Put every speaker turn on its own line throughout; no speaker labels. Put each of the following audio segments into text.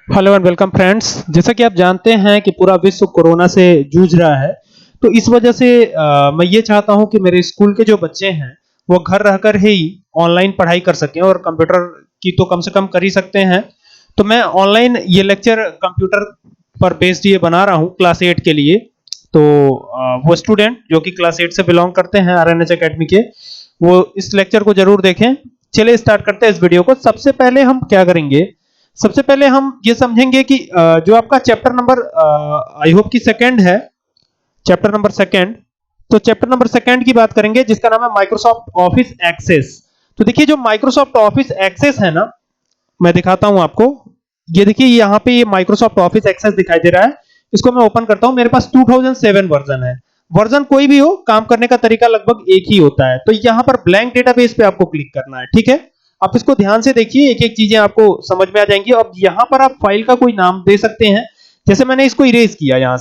Hello and welcome friends. जैसा कि आप जानते हैं कि पूरा विश्व कोरोना से जूझ रहा है, तो इस वजह से मैं ये चाहता हूं कि मेरे स्कूल के जो बच्चे हैं वो घर रहकर ही ऑनलाइन पढ़ाई कर सकें और कंप्यूटर की तो कम से कम कर ही सकते हैं। तो मैं ऑनलाइन ये लेक्चर कंप्यूटर पर बेस्ड ये बना रहा हूं क्लास 8 के लिए। तो वो स्टूडेंट जो कि क्लास 8 से बिलोंग करते हैं आरएनएच एकेडमी के, वो इस लेक्चर को जरूर देखें। चलिए स्टार्ट करते हैं इस वीडियो को। सबसे पहले हम क्या करेंगे, सबसे पहले हम ये समझेंगे कि जो आपका चैप्टर नंबर आई होप कि सेकंड है, चैप्टर नंबर सेकंड। तो चैप्टर नंबर सेकंड की बात करेंगे जिसका नाम है माइक्रोसॉफ्ट ऑफिस एक्सेस। तो देखिए जो माइक्रोसॉफ्ट ऑफिस एक्सेस है ना, मैं दिखाता हूं आपको। ये देखिए यहाँ पे ये माइक्रोसॉफ्ट ऑफिस एक्सेस दिखाई दे रहा है। इसको मैं ओपन करता हूं। मेरे पास 2007 वर्जन है। वर्जन कोई भी हो, काम करने का तरीका लगभग एक ही होता है। तो यहाँ पर ब्लैंक डेटाबेस पे आपको क्लिक करना है, ठीक है। आप इसको ध्यान से देखिए, एक एक चीजें आपको समझ में आ जाएंगी। अब यहाँ पर आप फाइल का कोई नाम दे सकते हैं। जैसे मैंने इसको इरेज किया, यहाँ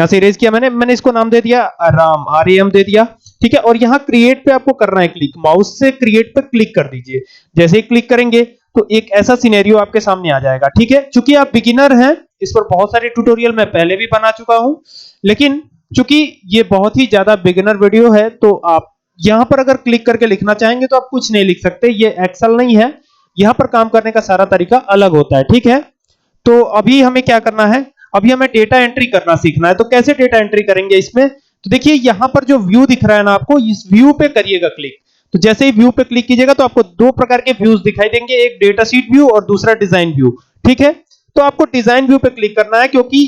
से इरेज किया मैंने इसको नाम दे दिया राम, RAM दे दिया, ठीक है। और यहाँ क्रिएट पे आपको करना है क्लिक। माउस से क्रिएट पे क्लिक कर दीजिए। जैसे ही क्लिक करेंगे तो एक ऐसा सिनेरियो आपके सामने आ जाएगा, ठीक है। चूंकि आप बिगिनर हैं, इस पर बहुत सारे ट्यूटोरियल मैं पहले भी बना चुका हूं, लेकिन चूंकि ये बहुत ही ज्यादा बिगिनर वीडियो है, तो आप यहां पर अगर क्लिक करके लिखना चाहेंगे तो आप कुछ नहीं लिख सकते। ये एक्सेल नहीं है, यहां पर काम करने का सारा तरीका अलग होता है, ठीक है। तो अभी हमें क्या करना है, अभी हमें डेटा एंट्री करना सीखना है। तो कैसे डेटा एंट्री करेंगे इसमें, तो देखिए यहां पर जो व्यू दिख रहा है ना आपको, इस व्यू पे करिएगा क्लिक। तो जैसे ही व्यू पे क्लिक कीजिएगा तो आपको दो प्रकार के व्यूज दिखाई देंगे, एक डेटा शीट व्यू और दूसरा डिजाइन व्यू, ठीक है। तो आपको डिजाइन व्यू पे क्लिक करना है क्योंकि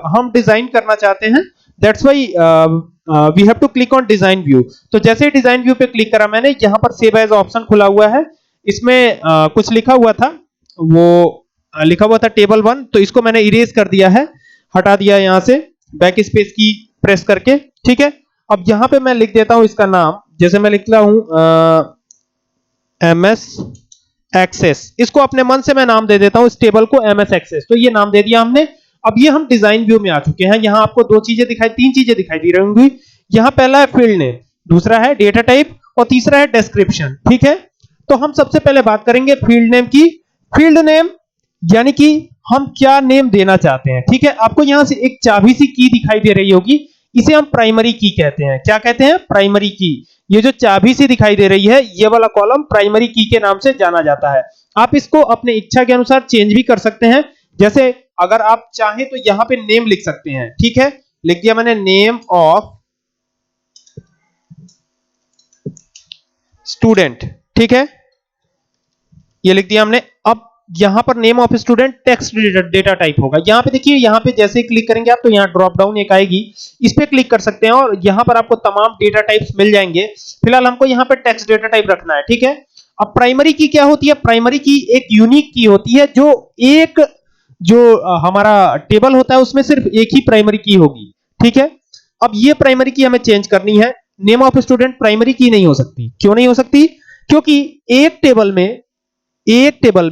हम डिजाइन करना चाहते हैं, that's why we have to click on design view. तो जैसे ही डिजाइन व्यू पे क्लिक करा मैंने, यहां पर सेव एज ऑप्शन खुला हुआ है। इसमें कुछ लिखा हुआ था, वो लिखा हुआ था टेबल 1, तो इसको मैंने इरेज कर दिया है, हटा दिया यहां से बैक स्पेस की प्रेस करके, ठीक है। अब यहां पे मैं लिख देता हूं इसका नाम, जैसे मैं लिखता हूं MS एक्सेस। इसको अपने मन से मैं नाम दे देता हूं इस टेबल को MS एक्सेस। तो ये नाम दे दिया हमने। अब ये हम डिजाइन व्यू में आ चुके हैं। यहां आपको तीन चीजें दिखाई दे रही होंगी। यहां पहला है फील्ड नेम, दूसरा है डेटा टाइप और तीसरा है डिस्क्रिप्शन, ठीक है। तो हम सबसे पहले बात करेंगे फील्ड नेम की। फील्ड नेम यानी कि हम क्या नेम देना चाहते हैं, ठीक है। आपको यहां से एक चाबी सी की दिखाई दे रही होगी, इसे हम प्राइमरी की कहते हैं। क्या कहते हैं? प्राइमरी की। ये जो चाबी सी दिखाई दे रही है, ये वाला कॉलम प्राइमरी की के नाम से जाना जाता है। आप इसको अपने इच्छा के अनुसार चेंज भी कर सकते हैं। जैसे अगर आप चाहें तो यहां पे नेम लिख सकते हैं, ठीक है। लिख दिया मैंने नेम ऑफ स्टूडेंट, ठीक है, ये लिख दिया हमने। अब यहां पर name of student text data type होगा। यहां पे देखिए, यहां पे जैसे ही क्लिक करेंगे आप तो यहां ड्रॉप डाउन एक आएगी, इस पे क्लिक कर सकते हैं और यहां पर आपको तमाम डेटा टाइप्स मिल जाएंगे। फिलहाल हमको यहां पे टेक्स्ट डेटा टाइप रखना है, ठीक है। अब प्राइमरी की क्या होती है? प्राइमरी की एक यूनिक की होती है, जो हमारा टेबल होता है उसमें सिर्फ एक ही प्राइमरी की होगी, ठीक है। अब ये प्राइमरी की हमें चेंज करनी है। नेम ऑफ स्टूडेंट प्राइमरी की नहीं हो सकती। क्यों नहीं हो सकती? क्योंकि एक टेबल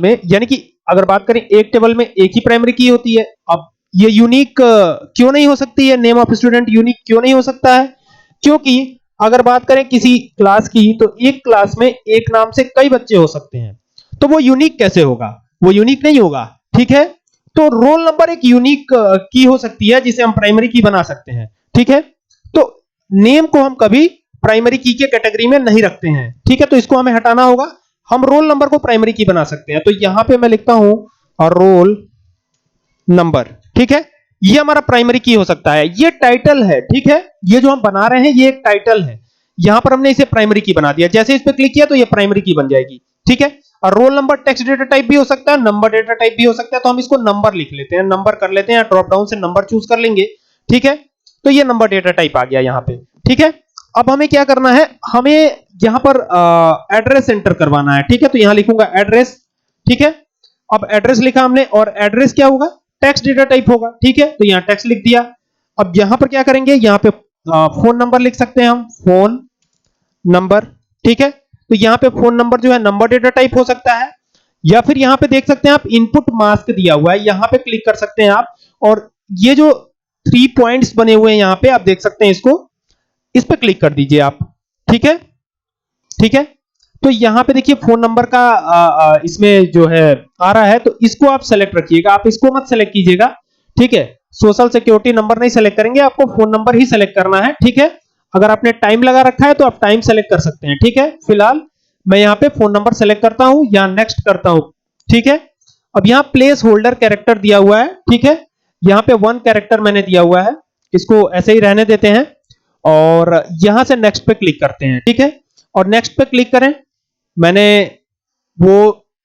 में यानी कि अगर बात करें एक टेबल में एक ही प्राइमरी की होती है। अब ये यूनिक क्यों नहीं हो सकती है? नेम ऑफ स्टूडेंट यूनिक क्यों नहीं हो सकता है? क्योंकि अगर बात करें किसी क्लास की, तो एक क्लास में एक नाम से कई बच्चे हो सकते हैं, तो वो यूनिक कैसे होगा? वो यूनिक नहीं होगा, ठीक है। तो रोल नंबर एक यूनिक की हो सकती है जिसे हम प्राइमरी की बना सकते हैं, ठीक है। तो नेम को हम कभी प्राइमरी की के कैटेगरी में नहीं रखते हैं, ठीक है। तो इसको हमें हटाना होगा। हम रोल नंबर को प्राइमरी की बना सकते हैं। तो यहां पे मैं लिखता हूं और रोल नंबर, ठीक है। ये हमारा प्राइमरी की हो सकता है। ये टाइटल है, ठीक है। ये जो हम बना रहे हैं ये एक टाइटल है। यहां पर हमने इसे प्राइमरी की बना दिया। जैसे इस पे क्लिक किया तो ये प्राइमरी की बन जाएगी, ठीक है। और roll number text data type भी हो सकता है, नंबर डेटा टाइप भी हो सकता है। तो हम इसको नंबर लिख लेते हैं, नंबर कर लेते हैं, ड्रॉप डाउन से नंबर चूज कर लेंगे, ठीक है। तो ये नंबर डेटा टाइप आ गया यहां पे, ठीक है। अब हमें क्या करना है, हमें यहां पर एड्रेस एंटर करवाना है, ठीक है। तो यहां लिखूंगा एड्रेस, ठीक है। अब एड्रेस लिखा हमने और एड्रेस क्या होगा? टेक्स्ट डेटा टाइप होगा, ठीक है। तो यहां टेक्स्ट लिख दिया। अब यहां पर क्या करेंगे, यहां पे फोन नंबर लिख सकते हैं हम, फोन नंबर, ठीक है। तो यहां पे फोन नंबर जो है नंबर डेटा टाइप हो सकता है, या फिर यहां पे देख सकते हैं आप इनपुट मास्क दिया हुआ है, यहां पे क्लिक कर सकते हैं आप। और ये जो 3 पॉइंट्स बने हुए हैं यहां पे आप देख सकते हैं, इसको इस पे क्लिक कर दीजिए आप, ठीक है, ठीक है। तो यहाँ पे देखिए फोन नंबर का इसमें जो है आ रहा है, तो इसको आप सेलेक्ट रखिएगा, आप इसको मत सेलेक्ट कीजिएगा, ठीक है। सोशल सिक्योरिटी नंबर नहीं सेलेक्ट करेंगे, आपको फोन नंबर ही सेलेक्ट करना है, ठीक है। अगर आपने टाइम लगा रखा है तो आप टाइम सेलेक्ट कर सकते हैं, ठीक है। फिलहाल मैं यहाँ पे फोन नंबर सेलेक्ट करता हूं या नेक्स्ट करता हूं, ठीक है। अब यहाँ प्लेस होल्डर कैरेक्टर दिया हुआ है, ठीक है। यहाँ पे 1 कैरेक्टर मैंने दिया हुआ है, इसको ऐसे ही रहने देते हैं और यहां से नेक्स्ट पे क्लिक करते हैं, ठीक है। और नेक्स्ट पे क्लिक करें, मैंने वो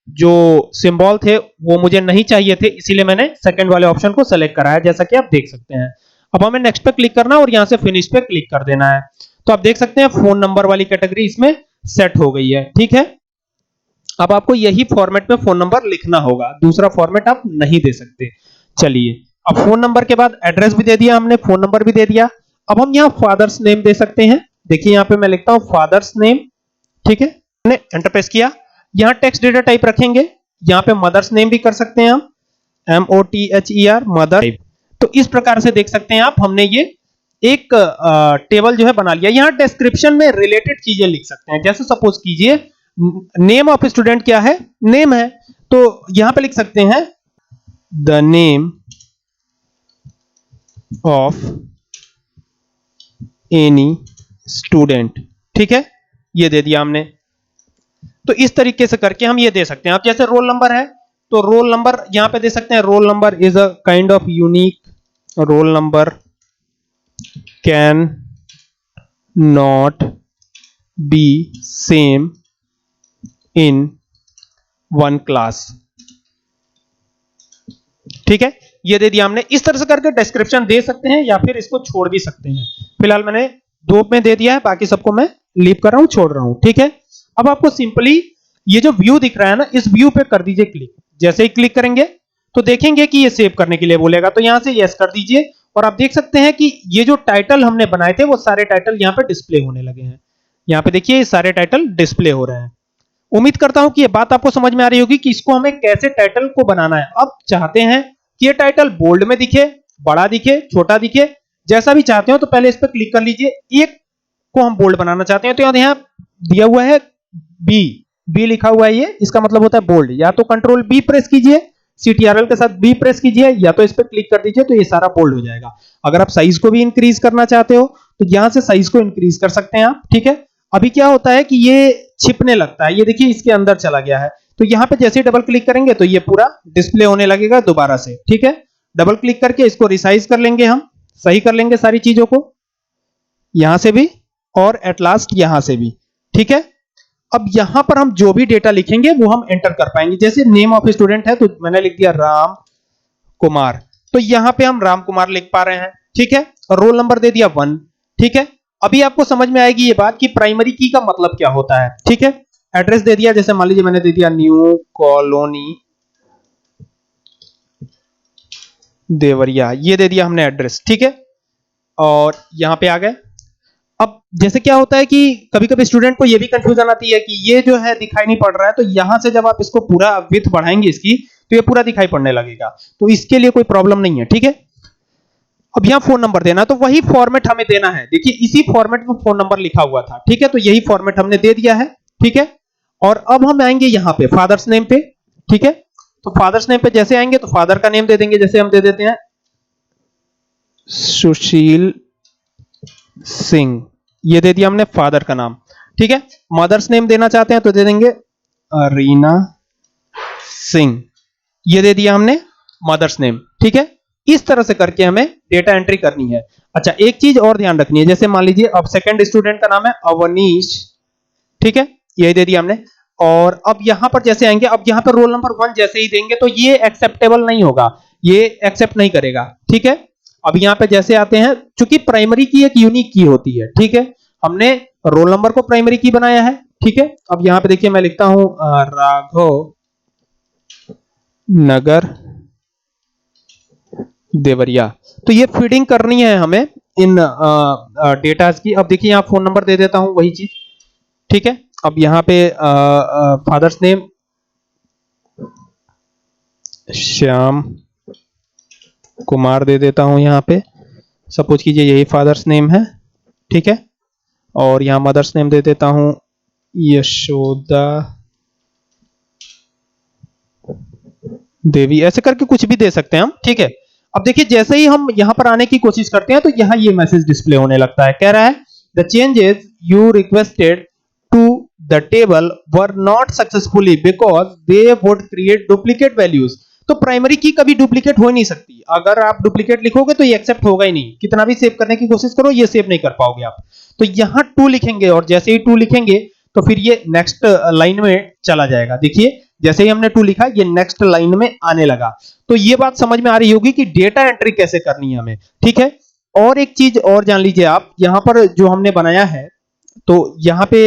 जो सिंबल थे वो मुझे नहीं चाहिए थे, इसीलिए मैंने सेकंड वाले ऑप्शन को सेलेक्ट करा है, जैसा कि आप देख सकते हैं। अब हमें नेक्स्ट पे क्लिक करना है और यहां से फिनिश पे क्लिक कर देना है। तो आप देख सकते हैं फोन नंबर वाली कैटेगरी इसमें सेट हो गई है, ठीक है। अब आपको यही फॉर्मेट में फोन नंबर लिखना होगा, दूसरा फॉर्मेट आप नहीं दे सकते। चलिए, अब फोन नंबर के बाद एड्रेस भी दे दिया हमने, फोन नंबर भी दे दिया। अब हम यहाँ फादर्स नेम दे सकते हैं, देखिए यहाँ पे मैं लिखता हूं फादर्स नेम, ठीक है। मैंने एंटर प्रेस किया, यहाँ टेक्स्ट डेटा टाइप रखेंगे, यहाँ पे मदर्स नेम भी कर सकते हैं हम, MOTHER मदर। तो इस प्रकार से देख सकते हैं आप, हमने ये एक टेबल जो है बना लिया। यहाँ डिस्क्रिप्शन में रिलेटेड चीजें लिख सकते हैं, जैसे सपोज कीजिए नेम ऑफ स्टूडेंट क्या है, नेम है, तो यहां पे लिख सकते हैं the name of any student, ठीक है, ये दे दिया हमने। तो इस तरीके से करके हम ये दे सकते हैं। आप जैसे रोल नंबर है तो रोल नंबर यहां पे दे सकते हैं, roll number is a kind of unique, roll number can not be same in one class, ठीक है, ये दे दिया हमने। इस तरह से करके डिस्क्रिप्शन दे सकते हैं या फिर इसको छोड़ भी सकते हैं। फिलहाल मैंने 2 में दे दिया है, बाकी सबको मैं लीव कर रहा हूं, छोड़ रहा हूं, ठीक है। अब आपको सिंपली ये जो व्यू दिख रहा है ना, इस व्यू पे कर दीजिए क्लिक। जैसे ही क्लिक करेंगे तो देखेंगे कि ये सेव करने के लिए बोलेगा, तो यहां से यस कर दीजिए और आप देख सकते हैं कि ये जो टाइटल हमने बनाए थे वो सारे टाइटल यहां पे डिस्प्ले होने लगे हैं। यहां पे देखिए ये सारे टाइटल डिस्प्ले हो रहे हैं। उम्मीद करता हूं कि ये बात आपको समझ में आ रही होगी कि इसको हमें कैसे टाइटल को बनाना है। अब चाहते हैं कि ये टाइटल बोल्ड में दिखे, बड़ा दिखे, छोटा दिखे, जैसा भी चाहते हो, तो पहले इस पर क्लिक कर लीजिए। एक को हम बोल्ड बनाना चाहते हैं तो यहां दिया हुआ है बी लिखा हुआ है, ये इसका मतलब होता है बोल्ड। या तो कंट्रोल बी प्रेस कीजिए, CTRL के साथ बी प्रेस कीजिए, या तो इस पर क्लिक कर दीजिए, तो ये सारा बोल्ड हो जाएगा। अगर आप साइज को भी इंक्रीज करना चाहते हो तो यहां से साइज को इंक्रीज कर सकते हैं आप, ठीक है। अभी क्या होता है कि ये छिपने लगता है, ये देखिए इसके अंदर चला गया है, तो यहां पे जैसे ही डबल क्लिक करेंगे तो ये पूरा डिस्प्ले होने लगेगा दोबारा से, ठीक है। डबल क्लिक करके इसको रिसाइज कर लेंगे, हम सही कर लेंगे सारी चीजों को, यहां से भी और एट लास्ट यहां से भी, ठीक है। अब यहां पर हम जो भी डेटा लिखेंगे वो हम एंटर कर पाएंगे। जैसे नेम ऑफ स्टूडेंट है तो मैंने लिख दिया राम कुमार, तो यहां पे हम राम कुमार लिख पा रहे हैं, ठीक है। और रोल नंबर दे दिया 1, ठीक है। अभी आपको समझ में आएगी ये बात कि प्राइमरी की का मतलब क्या होता है, ठीक है। एड्रेस दे दिया, जैसे मान लीजिए मैंने दे दिया न्यू कॉलोनी देवरिया, ये दे दिया हमने एड्रेस, ठीक है। और यहां पे आ गए। अब जैसे क्या होता है कि कभी कभी स्टूडेंट को ये भी कंफ्यूजन आती है कि ये जो है दिखाई नहीं पड़ रहा है, तो यहां से जब आप इसको पूरा विड्थ बढ़ाएंगे इसकी, तो ये पूरा दिखाई पड़ने लगेगा, तो इसके लिए कोई प्रॉब्लम नहीं है, ठीक है। अब यहां फोन नंबर देना, तो वही फॉर्मेट हमें देना है, देखिए इसी फॉर्मेट में फोन नंबर लिखा हुआ था, ठीक है। तो यही फॉर्मेट हमने दे दिया है, ठीक है। और अब हम आएंगे यहां पे फादर्स नेम पे, ठीक है। तो फादर्स नेम पे जैसे आएंगे तो फादर का नेम दे देंगे, जैसे हम दे देते हैं सुशील सिंह, ये दे दिया हमने फादर का नाम, ठीक है। मदर्स नेम देना चाहते हैं तो दे देंगे रीना सिंह, ये दे दिया हमने मदर्स नेम, ठीक है। इस तरह से करके हमें डेटा एंट्री करनी है। अच्छा, एक चीज और ध्यान रखनी है, जैसे मान लीजिए अब सेकंड स्टूडेंट का नाम है अवनीश, ठीक है, यही दे दिया हमने। और अब यहां पर जैसे आएंगे, अब यहां पर रोल नंबर 1 जैसे ही देंगे तो ये एक्सेप्टेबल नहीं होगा, ये एक्सेप्ट नहीं करेगा, ठीक है। अब यहां पे जैसे आते हैं, चूंकि प्राइमरी की एक यूनिक की होती है, ठीक है, हमने रोल नंबर को प्राइमरी की बनाया है, ठीक है। अब यहां पे देखिए मैं लिखता हूं राघव नगर देवरिया, तो ये फीडिंग करनी है हमें इन डेटा की। अब देखिए यहां फोन नंबर दे देता हूं, वही चीज, ठीक है। अब यहां पे फादर्स नेम श्याम कुमार दे देता हूं, यहां पे सपोज कीजिए यही फादर्स नेम है, ठीक है। और यहां मदर्स नेम दे देता हूं, यशोदा देवी, ऐसे करके कुछ भी दे सकते हैं हम, ठीक है। अब देखिए जैसे ही हम यहां पर आने की कोशिश करते हैं तो यहां ये मैसेज डिस्प्ले होने लगता है, कह रहा है the changes you requested to the table were not successfully because they would create duplicate values. तो प्राइमरी की कभी डुप्लीकेट हो ही नहीं सकती, अगर आप डुप्लीकेट लिखोगे तो ये एक्सेप्ट होगा ही नहीं, कितना भी सेव करने की कोशिश करो ये सेव नहीं कर पाओगे आप। तो यहां 2 लिखेंगे और जैसे ही 2 लिखेंगे तो फिर ये नेक्स्ट लाइन में चला जाएगा। देखिए जैसे ही हमने 2 लिखा ये नेक्स्ट लाइन में आने लगा। तो ये बात समझ में आ रही होगी कि डेटा एंट्री कैसे करनी है हमें, ठीक है। और एक चीज और जान लीजिए आप, यहां पर जो हमने बनाया है तो यहां पे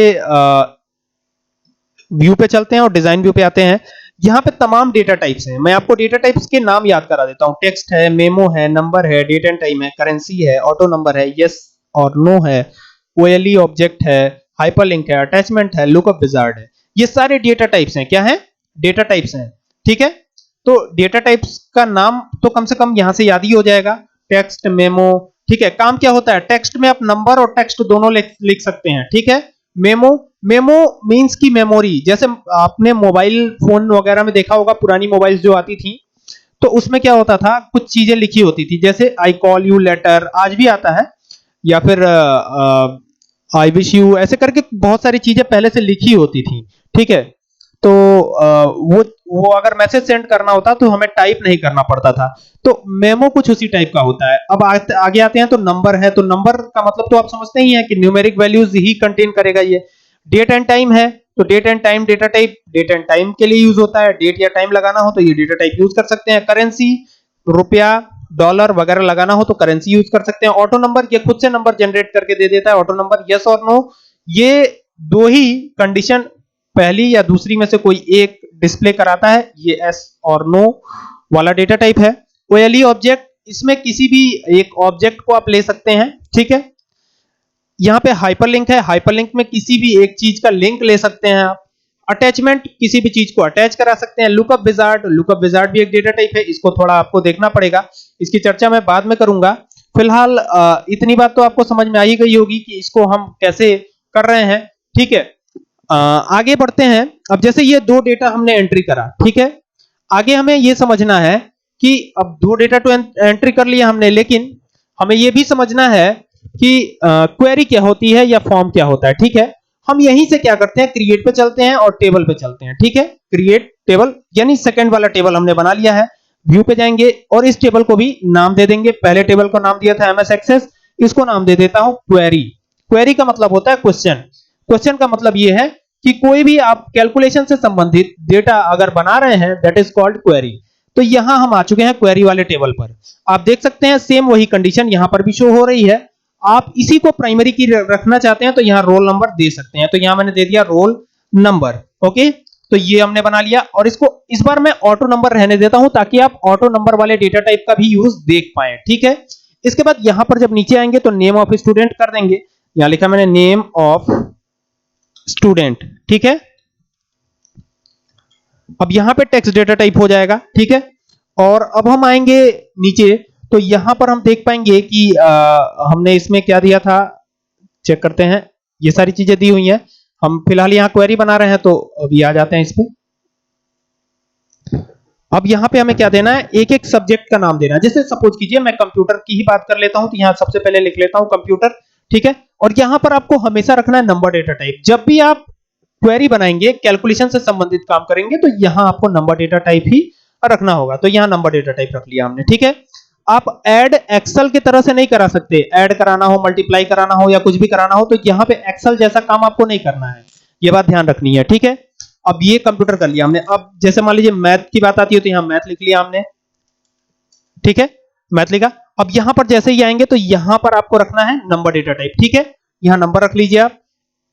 व्यू पे चलते हैं और डिजाइन व्यू पे आते हैं। यहां पे तमाम डेटा टाइप्स हैं, मैं आपको डेटा टाइप्स के नाम याद करा देता हूं। टेक्स्ट है, मेमो है, नंबर है, डेट एंड टाइम है, करेंसी है, ऑटो नंबर है, यस और नो है, ओएलई ऑब्जेक्ट है, हाइपरलिंक है, अटैचमेंट है, लुकअप विजार्ड है। ये सारे डेटा टाइप्स हैं, क्या है, डेटा टाइप्स हैं, ठीक है। तो डेटा टाइप्स का नाम तो कम से कम यहां से याद ही हो जाएगा, टेक्स्ट, मेमो, ठीक है। काम क्या होता है, टेक्स्ट में आप नंबर और टेक्स्ट दोनों लिख सकते हैं, ठीक है। मेमो, मेमो मींस की मेमोरी, जैसे आपने मोबाइल फोन वगैरह में देखा होगा, पुरानी मोबाइल्स जो आती थी तो उसमें क्या होता था, कुछ चीजें लिखी होती थी, जैसे आई कॉल यू लेटर आज भी आता है, या फिर आई विश यू, ऐसे करके बहुत सारी चीजें पहले से लिखी होती थी, ठीक है। तो वो अगर मैसेज सेंड करना होता तो हमें टाइप नहीं करना पड़ता था। तो मेमो कुछ उसी टाइप का होता है। अब आगे आते हैं तो नंबर है, तो नंबर का मतलब तो आप समझते ही हैं कि न्यूमेरिक वैल्यूज ही कंटेन करेगा ये। डेट एंड टाइम है तो date and time data type date and time के लिए यूज होता है, डेट या टाइम लगाना हो तो ये डेटा टाइप यूज कर सकते हैं। करेंसी, रुपया, डॉलर वगैरह लगाना हो तो करेंसी यूज कर सकते हैं। ऑटो नंबर, ये खुद से नंबर जनरेट करके दे देता है ऑटो नंबर, यस और नो, ये दो ही कंडीशन पहली या दूसरी में से कोई एक डिस्प्ले कराता है, ये एस और नो वाला डेटा टाइप है। ओएलई ऑब्जेक्ट, इसमें किसी भी एक ऑब्जेक्ट को आप ले सकते हैं, ठीक है। यहां पे हाइपरलिंक है, हाइपरलिंक में किसी भी एक चीज का लिंक ले सकते हैं आप। अटैचमेंट, किसी भी चीज को अटैच करा सकते हैं। लुकअप विजार्ड, लुकअप विजार्ड भी एक डेटा टाइप है, इसको थोड़ा आपको देखना पड़ेगा, इसकी चर्चा मैं बाद में करूंगा। फिलहाल इतनी बात तो आपको समझ में आ ही गई होगी कि इसको हम कैसे कर रहे हैं, ठीक है। आगे बढ़ते हैं। अब जैसे ये 2 डेटा हमने एंट्री करा, ठीक है, आगे हमें ये समझना है कि अब 2 डेटा तो एंट्री कर लिया हमने, लेकिन हमें ये भी समझना है कि क्वेरी क्या होती है या फॉर्म क्या होता है, ठीक है। हम यहीं से क्या करते हैं, क्रिएट पे चलते हैं और टेबल पे चलते हैं, ठीक है। क्रिएट टेबल यानी सेकंड वाला टेबल हमने बना लिया है। व्यू पे जाएंगे और इस टेबल को भी नाम दे देंगे। पहले टेबल को नाम दिया था एमएस एक्सेस, इसको नाम दे देता हूं क्वेरी। क्वेरी का मतलब होता है क्वेश्चन। क्वेश्चन का मतलब यह है कि कोई भी आप कैलकुलेशन से संबंधित डेटा अगर बना रहे हैं, दैट इज कॉल्ड क्वेरी। तो यहां हम आ चुके हैं क्वेरी वाले टेबल पर। आप देख सकते हैं सेम वही कंडीशन यहां पर भी शो हो रही है। आप इसी को प्राइमरी की रखना चाहते हैं तो यहां रोल नंबर दे सकते हैं, तो यहां मैंने दे दिया रोल नंबर, ओके। तो ये हमने बना लिया और इसको इस बार मैं ऑटो नंबर रहने देता हूं ताकि आप ऑटो नंबर वाले डेटा टाइप का भी यूज देख पाए, ठीक है। इसके बाद यहां पर जब नीचे आएंगे तो नेम ऑफ स्टूडेंट कर देंगे। यहां लिखा मैंने नेम ऑफ स्टूडेंट, ठीक है। अब यहां पे टेक्स्ट डेटा टाइप हो जाएगा, ठीक है। और अब हम आएंगे नीचे तो यहां पर हम देख पाएंगे कि हमने इसमें क्या दिया था, चेक करते हैं। ये सारी चीजें दी हुई हैं। हम फिलहाल यहां क्वेरी बना रहे हैं तो अभी आ जाते हैं इस पे। अब यहां पे हमें क्या देना है, एक एक सब्जेक्ट का नाम देना है। जैसे सपोज कीजिए मैं कंप्यूटर की ही बात कर लेता हूं, तो यहां सबसे पहले लिख लेता हूं कंप्यूटर, ठीक है। और यहां पर आपको हमेशा रखना है नंबर डेटा टाइप। जब भी आप क्वेरी बनाएंगे, कैलकुलेशन से संबंधित काम करेंगे, तो यहां आपको नंबर डेटा टाइप ही रखना होगा। तो यहां नंबर डेटा टाइप रख लिया हमने, ठीक है। आप ऐड एक्सेल की तरह से नहीं करा सकते, ऐड कराना हो, मल्टीप्लाई कराना हो या कुछ भी कराना हो तो यहां पे एक्सेल जैसा काम आपको नहीं करना है, ये बात ध्यान रखनी है, ठीक है। अब ये कंप्यूटर कर लिया हमने। अब जैसे मान लीजिए मैथ की बात आती है तो यहां मैथ लिख लिया हमने, ठीक है, मैथ लिखा। अब यहां पर जैसे ही आएंगे तो यहां पर आपको रखना है नंबर डेटा टाइप, ठीक है। यहां नंबर रख लीजिए आप।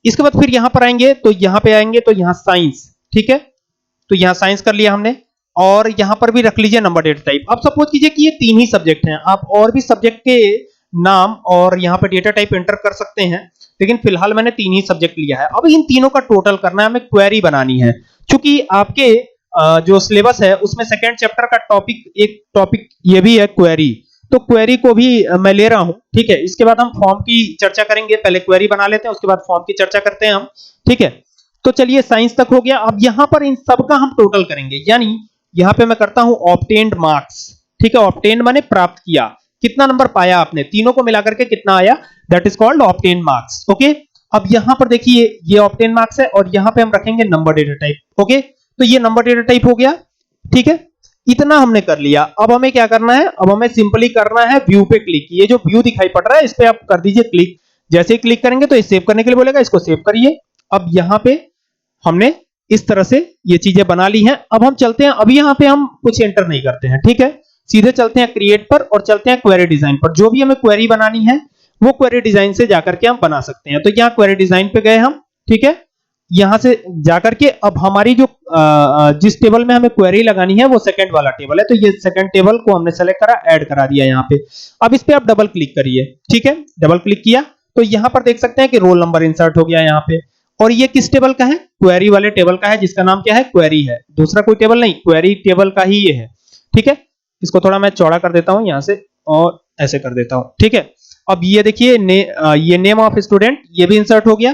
इसके बाद फिर यहां पर आएंगे तो यहां पे आएंगे तो यहां साइंस, ठीक है। तो यहां साइंस कर लिया हमने और यहां पर भी रख लीजिए नंबर डेटा टाइप। अब सपोज कीजिए कि ये 3 ही सब्जेक्ट हैं, आप और भी सब्जेक्ट के नाम और यहां पे डेटा टाइप एंटर कर सकते हैं, लेकिन फिलहाल मैंने 3 ही सब्जेक्ट लिया है। अब इन तीनों का टोटल करना है, हमें क्वेरी बनानी है। क्योंकि आपके जो सिलेबस है उसमें सेकंड चैप्टर का एक टॉपिक ये भी है क्वेरी, तो क्वेरी को भी मैं ले रहा हूं, ठीक है। इसके बाद हम फॉर्म की चर्चा करेंगे, पहले क्वेरी बना लेते हैं उसके बाद फॉर्म की चर्चा करते हैं हम, ठीक है। तो चलिए साइंस तक हो गया। अब यहां पर इन सब का हम टोटल करेंगे, यानी यहां पे मैं करता हूं ऑब्टेन्ड मार्क्स। ठीक है, ऑब्टेन्ड माने प्राप्त किया, कितना नंबर पाया आपने, तीनों को मिलाकर के कितना आया, that is called obtained marks. Okay, अब यहां पर देखिए ये ऑब्टेन्ड मार्क्स है और यहां पे हम रखेंगे नंबर डेटा टाइप। ओके, तो ये नंबर डेटा टाइप हो गया। ठीक है, इतना हमने कर लिया। अब हमें क्या करना है, अब हमें सिंपली करना है व्यू पे क्लिक। ये जो व्यू दिखाई पड़ रहा है इस पे आप कर दीजिए क्लिक। जैसे ही क्लिक करेंगे तो ये सेव करने के लिए बोलेगा, इसको सेव करिए। अब यहां पे हमने इस तरह से ये चीजें बना ली हैं। अब हम चलते हैं, अभी यहां पे हम कुछ एंटर नहीं करते हैं। ठीक है, सीधे चलते हैं क्रिएट पर और चलते हैं क्वेरी डिजाइन पर। जो भी हमें क्वेरी बनानी है वो क्वेरी डिजाइन से जाकर के हम बना सकते हैं। तो यहां क्वेरी डिजाइन पे गए हम। ठीक है, यहां से जाकर के अब हमारी जो जिस टेबल में हमें क्वेरी लगानी है वो सेकंड वाला टेबल है, तो ये सेकंड टेबल को हमने सेलेक्ट करा, ऐड करा दिया यहां पे। अब इस पे आप डबल क्लिक करिए। ठीक है, डबल क्लिक किया तो यहां पर देख सकते हैं कि रोल नंबर इंसर्ट हो गया यहां पे। और ये किस टेबल का है, क्वेरी वाले टेबल का है, जिसका नाम क्या है, क्वेरी है, दूसरा कोई टेबल नहीं, क्वेरी टेबल का ही ये है। ठीक है, इसको थोड़ा मैं चौड़ा कर देता हूं यहां से और ऐसे कर देता हूं। ठीक है, अब ये देखिए ये नेम ऑफ स्टूडेंट ये भी इंसर्ट हो गया,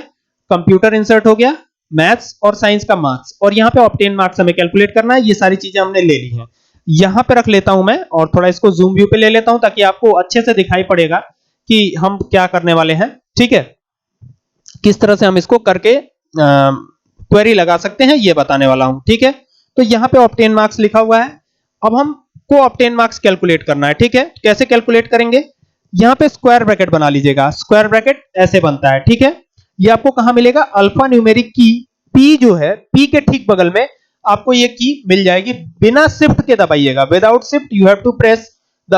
कंप्यूटर इंसर्ट हो गया, मैथ्स और साइंस का मार्क्स, और यहां पे ऑब्टेन मार्क्स हमें कैलकुलेट करना है। ये सारी चीजें हमने ले ली हैं। यहां पे रख लेता हूं मैं और थोड़ा इसको जूम व्यू पे ले लेता हूं ताकि आपको अच्छे से दिखाई पड़ेगा कि हम क्या करने वाले हैं। ठीक है, किस तरह से हम इसको करके क्वेरी लगा सकते हैं ये बताने वाला हूं। ठीक है, तो यहां पे ऑब्टेन मार्क्स लिखा हुआ है। अब हमको ऑब्टेन मार्क्स कैलकुलेट करना है। ठीक है, कैसे कैलकुलेट करेंगे, यहां पे स्क्वायर ब्रैकेट बना लीजिएगा। स्क्वायर ब्रैकेट ऐसे बनता है। ठीक है, ये आपको कहां मिलेगा, अल्फा न्यूमेरिक की पी जो है, पी के ठीक बगल में आपको ये की मिल जाएगी। बिना शिफ्ट के दबाइएगा, without shift you have to press the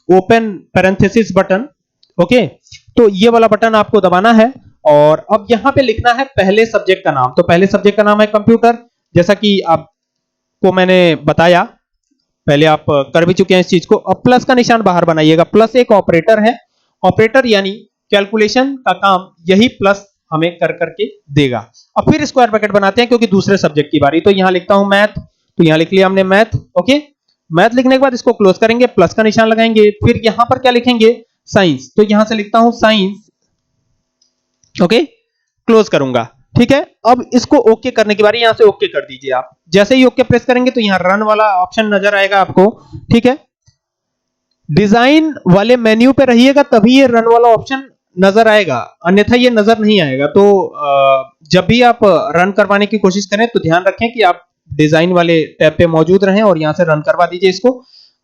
open parenthesis button. Okay, तो ये वाला बटन आपको दबाना है और अब यहां पे लिखना है पहले सब्जेक्ट का नाम। तो पहले सब्जेक्ट का नाम है कंप्यूटर, जैसा कि आपको मैंने बताया, पहले आप कर भी चुके हैं इस चीज को। अब प्लस का निशान बाहर बनाइएगा, प्लस एक ऑपरेटर है, ऑपरेटर यानी कैलकुलेशन का काम यही प्लस हमें कर करके देगा। अब फिर स्क्वायर ब्रैकेट बनाते हैं क्योंकि दूसरे सब्जेक्ट की बारी। तो यहां लिखता हूं मैथ, तो यहां लिख लिया हमने मैथ। ओके, मैथ लिखने के बाद इसको क्लोज करेंगे, प्लस का निशान लगाएंगे, फिर यहां पर क्या लिखेंगे, साइंस, तो यहां से लिखता हूं साइंस। ओके, क्लोज करूंगा। ठीक है, अब इसको ओके करने की बारी, यहां से ओके कर दीजिए आप। जैसे ही ओके प्रेस करेंगे तो यहां रन वाला ऑप्शन नजर आएगा आपको। ठीक है, डिजाइन वाले मेन्यू पे रहिएगा तभी ये रन वाला ऑप्शन नजर आएगा, अन्यथा ये नजर नहीं आएगा। तो जब भी आप रन करवाने की कोशिश करें तो ध्यान रखें कि आप डिजाइन वाले टैब पे मौजूद रहें और यहां से रन करवा दीजिए इसको।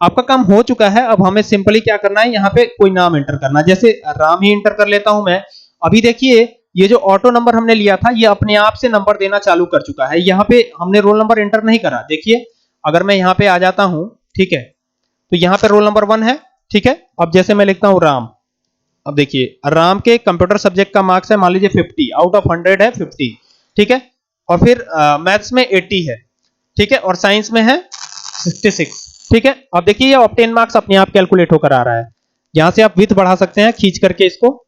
आपका काम हो चुका है। अब हमें सिंपली क्या करना है, यहाँ पे कोई नाम एंटर करना, जैसे राम ही एंटर कर लेता हूं मैं। अभी देखिए ये जो ऑटो नंबर हमने लिया था ये अपने आप से नंबर देना चालू कर चुका है। यहाँ पे हमने रोल नंबर एंटर नहीं करा। देखिए अगर मैं यहाँ पे आ जाता हूं, ठीक है, तो यहाँ पे रोल नंबर 1 है। ठीक है, अब जैसे मैं लिखता हूं राम, अब देखिए राम के कंप्यूटर सब्जेक्ट का मार्क्स है मान लीजिए 50 आउट ऑफ 100 है 50। ठीक है, और फिर मैथ्स में 80 है। ठीक है, और साइंस में है 66। ठीक है, अब देखिए ये ऑब्टेन मार्क्स अपने आप कैलकुलेट होकर आ रहा है। यहां से आप विड्थ बढ़ा सकते हैं खींच करके इसको,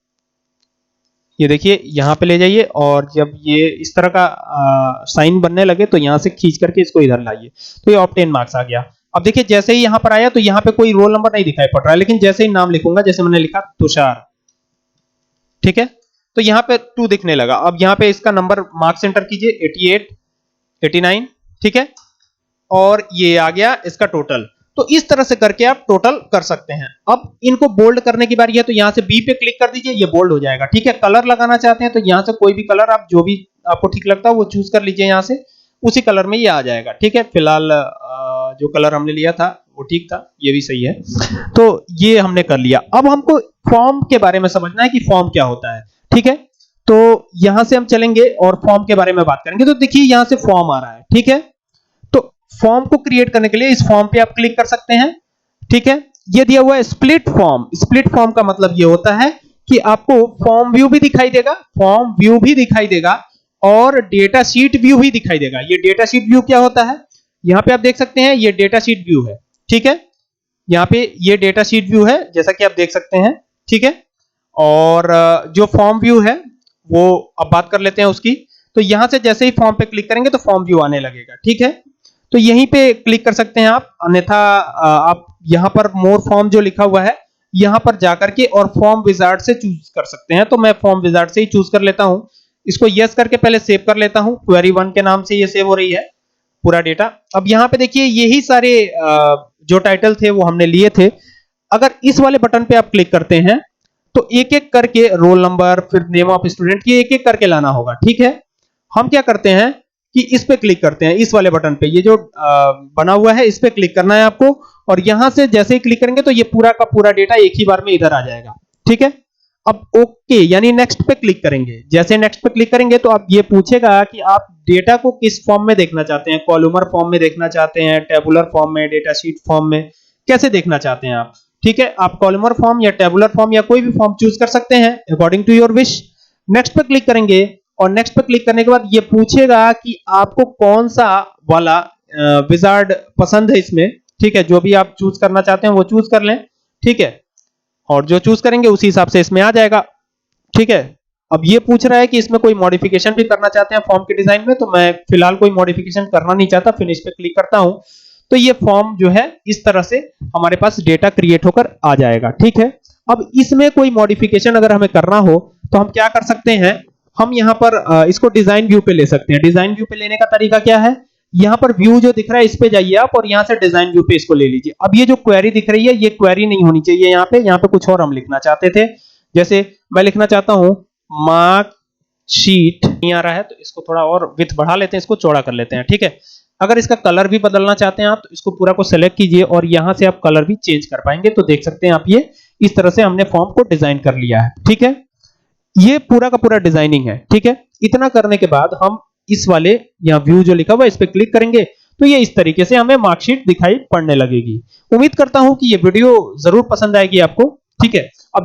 ये देखिए यहां पे ले जाइए और जब ये इस तरह का साइन बनने लगे तो यहां से खींच करके इसको इधर लाइए, तो ये ऑब्टेन मार्क्स आ गया। अब देखिए जैसे ही यहां पर आया तो यहां पे कोई रोल नंबर नहीं दिखाई पड़ रहा है, लेकिन जैसे ही नाम लिखूंगा, जैसे मैंने लिखा तुषार, ठीक है, तो यहां पे 2 दिखने लगा। अब यहां पे इसका नंबर मार्क्स एंटर कीजिए 88 89। ठीक है, और ये आ गया इसका टोटल। तो इस तरह से करके आप टोटल कर सकते हैं। अब इनको बोल्ड करने की बारी है, तो यहां से बी पे क्लिक कर दीजिए, ये बोल्ड हो जाएगा। ठीक है, कलर लगाना चाहते हैं तो यहां से कोई भी कलर आप जो भी आपको ठीक लगता है वो चूज कर लीजिए, यहां से उसी कलर में ये आ जाएगा। ठीक है, फिलहाल जो कलर हमने लिया था वो ठीक था, ये भी सही है। तो ये हमने कर लिया। अब हमको फॉर्म के बारे में समझना है कि फॉर्म क्या होता है। ठीक है, तो यहां से हम चलेंगे और फॉर्म के बारे में बात करेंगे। तो देखिए यहां से फॉर्म आ रहा है। ठीक है, फॉर्म को क्रिएट करने के लिए इस फॉर्म पे आप क्लिक कर सकते हैं। ठीक है, ये दिया हुआ है स्प्लिट फॉर्म। स्प्लिट फॉर्म का मतलब ये होता है कि आपको फॉर्म व्यू भी दिखाई देगा, फॉर्म व्यू भी दिखाई देगा और डेटा शीट व्यू भी दिखाई देगा। ये डेटा शीट व्यू क्या होता है, यहां पे आप देख सकते हैं ये डेटा शीट व्यू है। ठीक है, यहां पे ये डेटा शीट व्यू है जैसा कि आप देख सकते हैं। ठीक है, और जो फॉर्म व्यू है वो अब बात कर लेते हैं उसकी। तो यहां से जैसे ही फॉर्म पे क्लिक करेंगे तो फॉर्म व्यू आने लगेगा। ठीक है, तो यहीं पे क्लिक कर सकते हैं आप, अन्यथा आप यहां पर मोर फॉर्म जो लिखा हुआ है यहां पर जाकर के और फॉर्म विजार्ड से चूज कर सकते हैं। तो मैं फॉर्म विजार्ड से ही चूज कर लेता हूं। इसको यस करके पहले सेव कर लेता हूं। क्वेरी 1 के नाम से ये सेव हो रही है पूरा डेटा। अब यहां पे देखिए यही सारे जो टाइटल थे वो हमने लिए थे। अगर इस वाले बटन पे आप क्लिक करते हैं तो एक एक करके रोल नंबर फिर नेम ऑफ स्टूडेंट ये एक एक करके लाना होगा। ठीक है, हम क्या करते हैं कि इस पे क्लिक करते हैं, इस वाले बटन पे, ये जो बना हुआ है इस पे क्लिक करना है आपको, और यहां से जैसे ही क्लिक करेंगे तो ये पूरा का पूरा डेटा एक ही बार में इधर आ जाएगा। ठीक है, अब ओके यानी नेक्स्ट पे क्लिक करेंगे। जैसे नेक्स्ट पे क्लिक करेंगे तो आप ये पूछेगा कि आप डेटा को किस फॉर्म में देखना चाहते हैं, कॉलमर फॉर्म में देखना चाहते हैं, टेबुलर फॉर्म में, डेटा शीट फॉर्म में, कैसे देखना चाहते हैं आप। ठीक है, आप कॉलमर फॉर्म या टेबुलर फॉर्म या कोई भी फॉर्म चूज कर सकते हैं according to your wish. Next पे क्लिक करेंगे और नेक्स्ट पे क्लिक करने के बाद ये पूछेगा कि आपको कौन सा वाला विजार्ड पसंद है इसमें। ठीक है, जो भी आप चूज करना चाहते हैं वो चूज कर लें। ठीक है, और जो चूज करेंगे उसी हिसाब से इसमें आ जाएगा। ठीक है, अब ये पूछ रहा है कि इसमें कोई मॉडिफिकेशन भी करना चाहते हैं फॉर्म के डिजाइन में, तो मैं फिलहाल कोई मॉडिफिकेशन करना नहीं चाहता, फिनिश पे क्लिक करता हूं तो ये फॉर्म जो है इस तरह से हमारे पास डेटा क्रिएट होकर आ जाएगा। ठीक है, अब इसमें कोई मॉडिफिकेशन अगर हमें करना हो तो हम क्या कर सकते हैं, हम यहां पर इसको डिजाइन व्यू पे ले सकते हैं। डिजाइन व्यू पे लेने का तरीका क्या है, यहां पर व्यू जो दिख रहा है इस पे जाइए आप और यहां से डिजाइन व्यू पे इसको ले लीजिए। अब ये जो क्वेरी दिख रही है ये क्वेरी नहीं होनी चाहिए, यहाँ पे कुछ और हम लिखना चाहते थे। जैसे मैं लिखना चाहता हूं मार्क शीट, नहीं आ रहा है तो इसको थोड़ा और विड्थ बढ़ा लेते हैं, इसको चौड़ा कर लेते हैं। ठीक है, अगर इसका कलर भी बदलना चाहते हैं आप तो इसको पूरा को सेलेक्ट कीजिए और यहां से आप कलर भी चेंज कर पाएंगे। तो देख सकते हैं आप ये इस तरह से हमने फॉर्म को डिजाइन कर लिया है। ठीक है, ये पूरा का पूरा डिजाइनिंग है। ठीक है, इतना करने के बाद हम इस वाले यहाँ व्यू जो लिखा हुआ है इस पे क्लिक करेंगे तो ये इस तरीके से हमें मार्कशीट दिखाई पड़ने लगेगी। उम्मीद करता हूं कि ये वीडियो जरूर पसंद आएगी आपको। ठीक है, अब